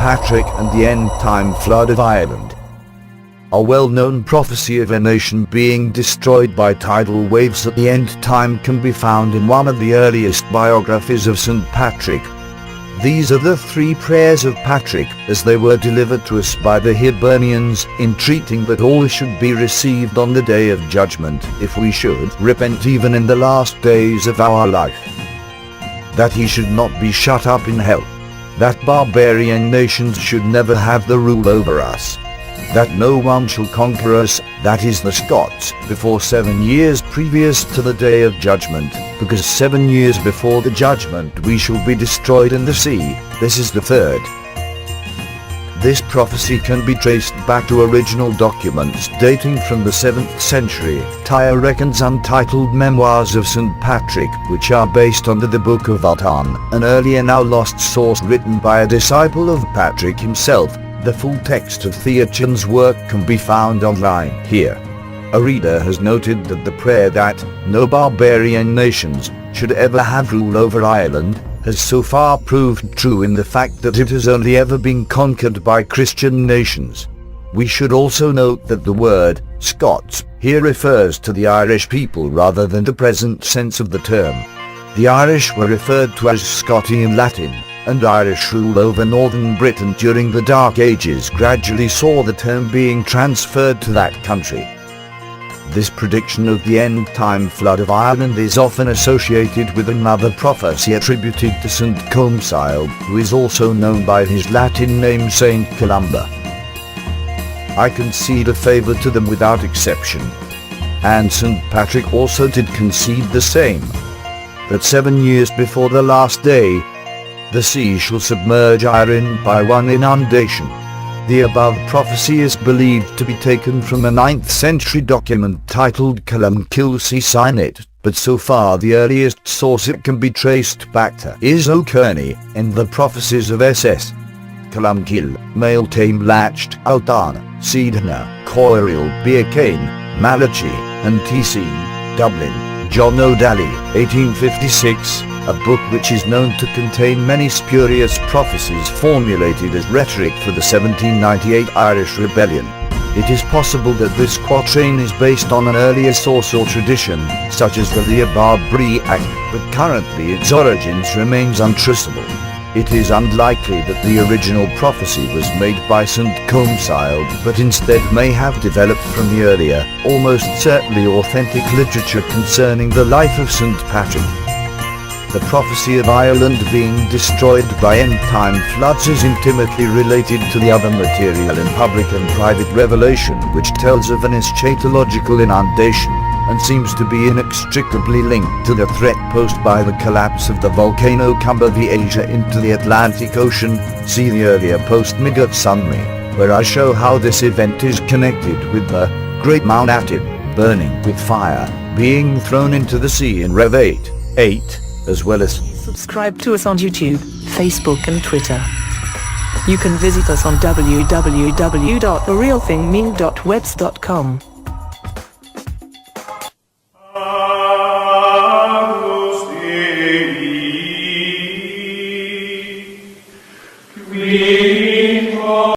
Patrick and the end-time flood of Ireland. A well-known prophecy of a nation being destroyed by tidal waves at the end time can be found in one of the earliest biographies of St. Patrick. These are the 3 prayers of Patrick, as they were delivered to us by the Hibernians, entreating that all should be received on the day of judgment, if we should repent even in the last days of our life. That he should not be shut up in hell. That barbarian nations should never have the rule over us. That no one shall conquer us, that is the Scots, before 7 years previous to the day of judgment, because 7 years before the judgment we shall be destroyed in the sea, this is the 3rd. This prophecy can be traced back to original documents dating from the 7th century, Tirechan's untitled memoirs of St. Patrick, which are based on the Book of Ultan, an earlier now lost source written by a disciple of Patrick himself. The full text of Tierchan's work can be found online here. A reader has noted that the prayer that no barbarian nations should ever have rule over Ireland has so far proved true in the fact that it has only ever been conquered by Christian nations. We should also note that the word Scots here refers to the Irish people rather than the present sense of the term. The Irish were referred to as Scoti in Latin, and Irish rule over northern Britain during the Dark Ages gradually saw the term being transferred to that country. This prediction of the end-time flood of Ireland is often associated with another prophecy attributed to St. Comsile, who is also known by his Latin name Saint Columba. I concede a favour to them without exception. And St. Patrick also did concede the same. That 7 years before the last day, the sea shall submerge Ireland by one inundation. The above prophecy is believed to be taken from a 9th century document titled Colum Kilsi Signet, but so far the earliest source it can be traced back to is O'Kearney, in the prophecies of SS. Colum Kil, Mail Tame Latched Ultan, Sidna, Coiriel Biacane, Malachi, and Tiechan, Dublin, John O'Daly, 1856. A book which is known to contain many spurious prophecies formulated as rhetoric for the 1798 Irish Rebellion. It is possible that this quatrain is based on an earlier source or tradition, such as the barbarian, but currently its origins remains untraceable. It is unlikely that the original prophecy was made by St. Comsile, but instead may have developed from the earlier, almost certainly authentic literature concerning the life of St. Patrick. The prophecy of Ireland being destroyed by end-time floods is intimately related to the other material in public and private revelation, which tells of an eschatological inundation, and seems to be inextricably linked to the threat posed by the collapse of the volcano Asia into the Atlantic Ocean. See the earlier post-Migot summary, where I show how this event is connected with the Great Mount Atib, burning with fire, being thrown into the sea in Rev 8:8. As well as subscribe to us on YouTube, Facebook and Twitter. You can visit us on www.therealthingming.webs.com.